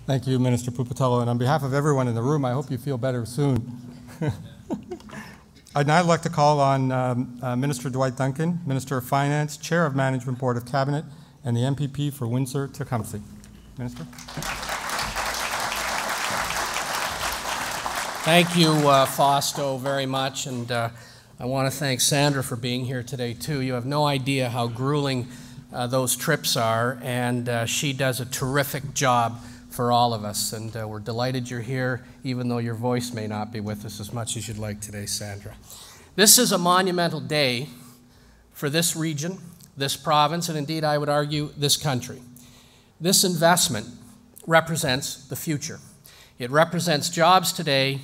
Thank you, Minister Pupatello. And on behalf of everyone in the room, I hope you feel better soon. I'd now like to call on Minister Dwight Duncan, Minister of Finance, Chair of Management Board of Cabinet, and the MPP for Windsor-Tecumseh. Minister. Thank you, Fausto, very much. And I want to thank Sandra for being here today, too. You have no idea how grueling those trips are, and she does a terrific job for all of us. And we're delighted you're here, even though your voice may not be with us as much as you'd like today, Sandra. This is a monumental day for this region, this province, and indeed, I would argue, this country. This investment represents the future. It represents jobs today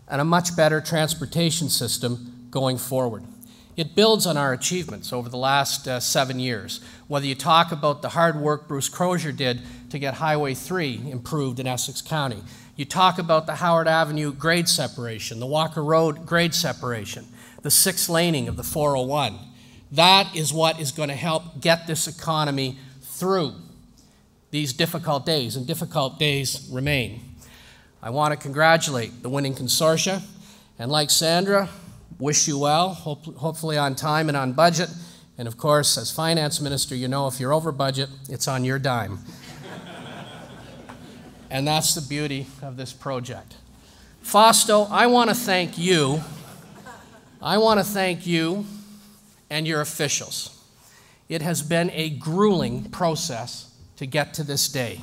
and a much better transportation system going forward. It builds on our achievements over the last 7 years. Whether you talk about the hard work Bruce Crozier did to get Highway 3 improved in Essex County, you talk about the Howard Avenue grade separation, the Walker Road grade separation, the 6-laning of the 401. That is what is going to help get this economy through these difficult days, and difficult days remain. I want to congratulate the winning consortia, and like Sandra, wish you well, hopefully on time and on budget. And of course, as finance minister, you know if you're over budget, it's on your dime. And that's the beauty of this project. Fausto, I want to thank you. I want to thank you and your officials. It has been a grueling process to get to this day.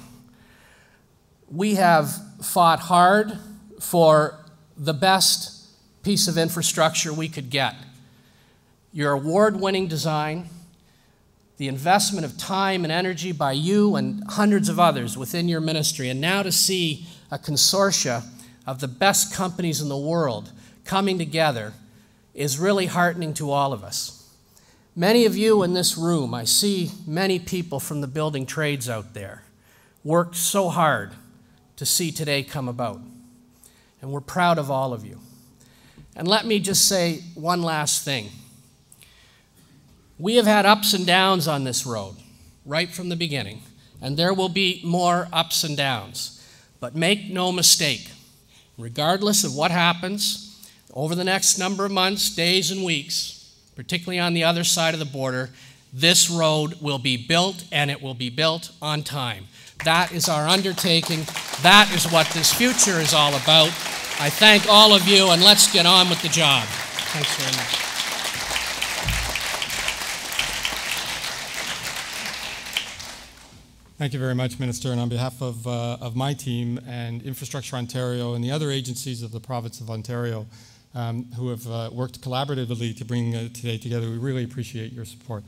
We have fought hard for the best piece of infrastructure we could get. Your award-winning design, the investment of time and energy by you and hundreds of others within your ministry, and now to see a consortia of the best companies in the world coming together is really heartening to all of us. Many of you in this room, I see many people from the building trades out there, worked so hard to see today come about. And we're proud of all of you. And let me just say one last thing. We have had ups and downs on this road, right from the beginning, and there will be more ups and downs. But make no mistake, regardless of what happens over the next number of months, days, and weeks, particularly on the other side of the border, this road will be built, and it will be built on time. That is our undertaking. That is what this future is all about. I thank all of you, and let's get on with the job. Thanks very much. Thank you very much, Minister. And on behalf of my team and Infrastructure Ontario and the other agencies of the province of Ontario who have worked collaboratively to bring today together, we really appreciate your support.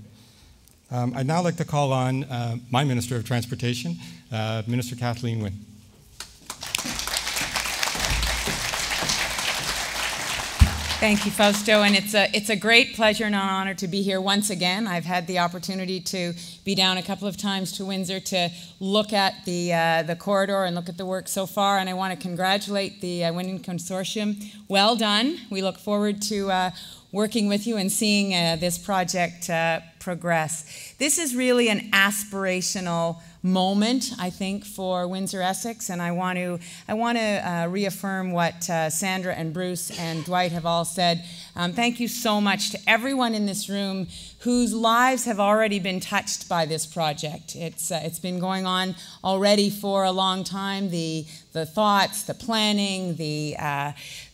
I'd now like to call on my Minister of Transportation, Minister Kathleen Wynne. Thank you, Fausto, and it's a great pleasure and an honor to be here once again. I've had the opportunity to be down a couple of times to Windsor to look at the corridor and look at the work so far, and I want to congratulate the winning consortium. Well done. We look forward to working with you and seeing this project progress. This is really an aspirational moment, I think, for Windsor-Essex, and I want to reaffirm what Sandra and Bruce and Dwight have all said. Thank you so much to everyone in this room whose lives have already been touched by this project. It's been going on already for a long time. The thoughts, the planning,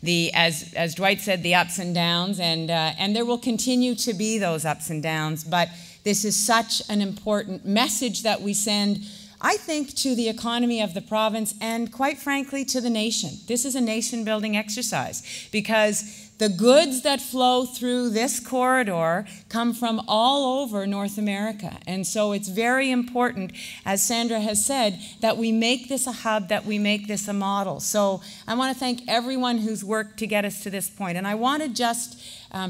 as Dwight said, the ups and downs, and there will continue to be those ups and downs. But this is such an important message that we send, I think, to the economy of the province and, quite frankly, to the nation. This is a nation-building exercise because the goods that flow through this corridor come from all over North America. And so it's very important, as Sandra has said, that we make this a hub, that we make this a model. So I want to thank everyone who's worked to get us to this point. And I want to just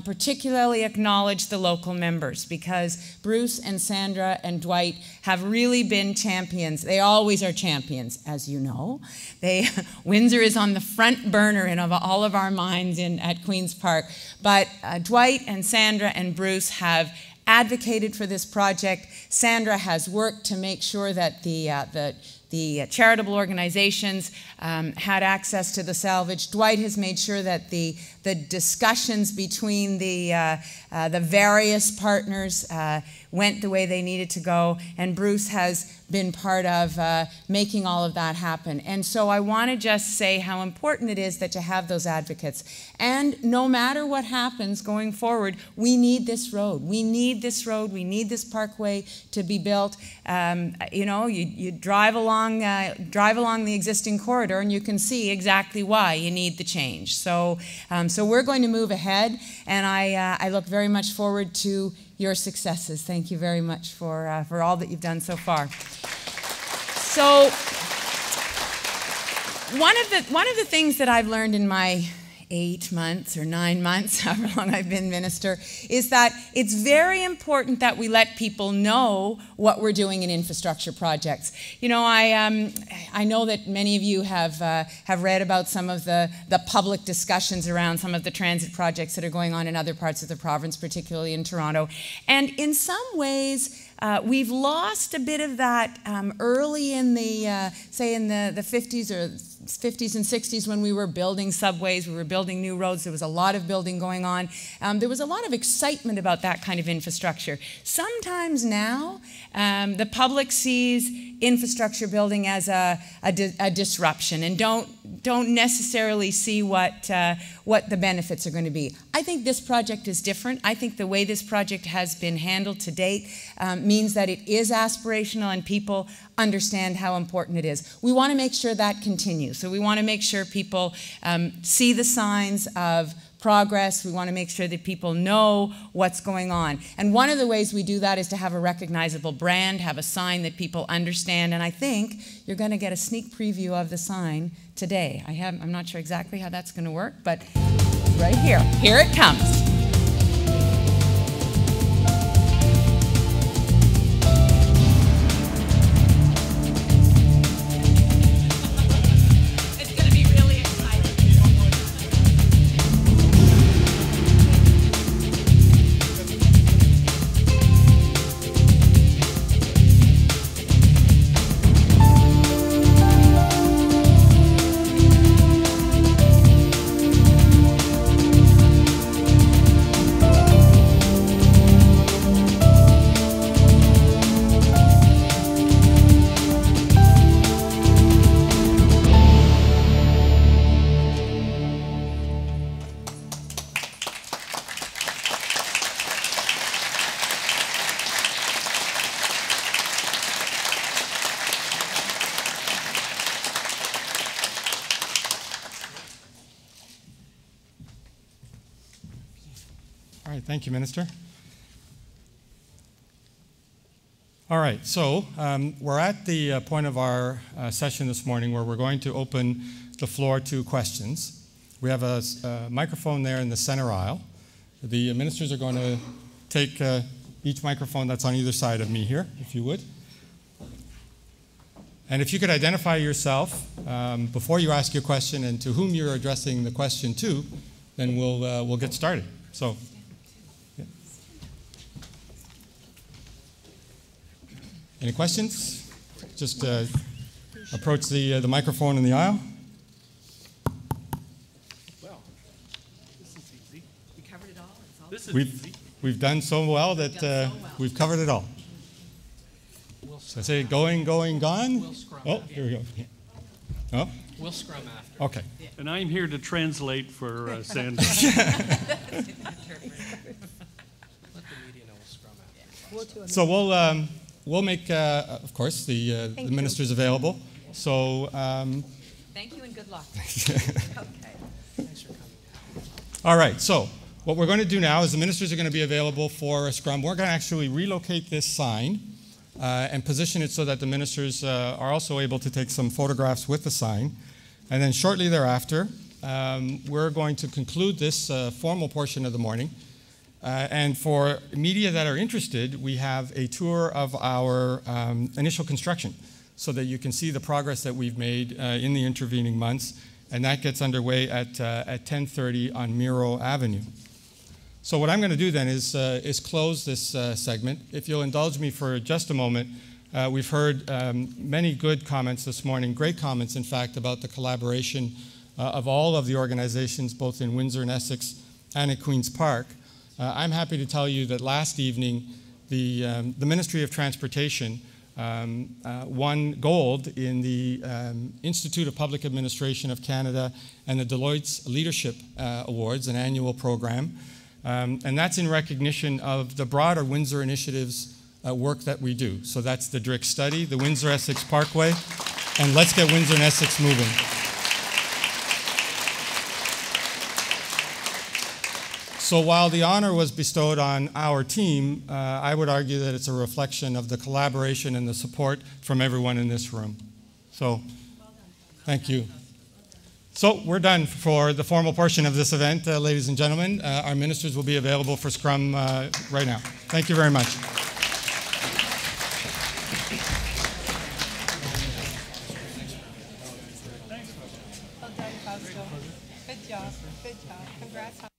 particularly acknowledge the local members because Bruce and Sandra and Dwight have really been champions. They always are champions, as you know. Windsor is on the front burner in all of our minds at Queen's Park. But Dwight and Sandra and Bruce have advocated for this project. Sandra has worked to make sure that the the charitable organizations had access to the salvage. Dwight has made sure that the discussions between the various partners went the way they needed to go, and Bruce has been part of making all of that happen. And so I want to just say how important it is that to have those advocates. And no matter what happens going forward, we need this road. We need this road. We need this parkway to be built. You know, you drive along the existing corridor, and you can see exactly why you need the change. So, so we're going to move ahead, and I look very much forward to your successes. Thank you very much for all that you've done so far. So, one of the things that I've learned in my 8 months or 9 months, however long I've been minister, is that it's very important that we let people know what we're doing in infrastructure projects. You know, I know that many of you have read about some of the public discussions around some of the transit projects that are going on in other parts of the province, particularly in Toronto. And in some ways, we've lost a bit of that early in the, say in the 50s or 50s and 60s when we were building subways, we were building new roads, there was a lot of building going on. There was a lot of excitement about that kind of infrastructure. Sometimes now, the public sees infrastructure building as a disruption and don't necessarily see what the benefits are going to be. I think this project is different. I think the way this project has been handled to date means that it is aspirational and people understand how important it is. We want to make sure that continues. So we want to make sure people see the signs of progress. We want to make sure that people know what's going on. And one of the ways we do that is to have a recognizable brand, have a sign that people understand. And I think you're going to get a sneak preview of the sign today. I'm not sure exactly how that's going to work, but right here. Here it comes. All right, thank you, Minister. All right, so we're at the point of our session this morning where we're going to open the floor to questions. We have a microphone there in the center aisle. The ministers are going to take each microphone that's on either side of me here, if you would. And if you could identify yourself before you ask your question and to whom you're addressing the question to, then we'll get started. So. Any questions? Just approach the microphone in the aisle. Well, this is easy. We covered it all. It's all This is easy. We've done so well that we've covered it all. So I say going, gone? We'll scrum. Oh, here we go. Oh? We'll scrum after. Okay. And I'm here to translate for Sandra. Let the media know we'll scrum after. So we'll make, of course, the ministers available. So. Thank you and good luck. Thanks for coming. All right. So what we're going to do now is the ministers are going to be available for a scrum. We're going to actually relocate this sign and position it so that the ministers are also able to take some photographs with the sign. And then shortly thereafter, we're going to conclude this formal portion of the morning. And for media that are interested, we have a tour of our initial construction so that you can see the progress that we've made in the intervening months. And that gets underway at 10:30 on Miro Avenue. So what I'm going to do then is close this segment. If you'll indulge me for just a moment, We've heard many good comments this morning, great comments, in fact, about the collaboration of all of the organizations, both in Windsor and Essex and at Queen's Park. I'm happy to tell you that last evening, the Ministry of Transportation won gold in the Institute of Public Administration of Canada and the Deloitte's Leadership Awards, an annual program. And that's in recognition of the broader Windsor initiatives work that we do. So that's the DRIC study, the Windsor-Essex Parkway, and Let's Get Windsor and Essex Moving. So while the honor was bestowed on our team, I would argue that it's a reflection of the collaboration and the support from everyone in this room. So, thank you. So we're done for the formal portion of this event, ladies and gentlemen. Our ministers will be available for scrum right now. Thank you very much. Well done, Fausto. Good job. Good job. Congrats.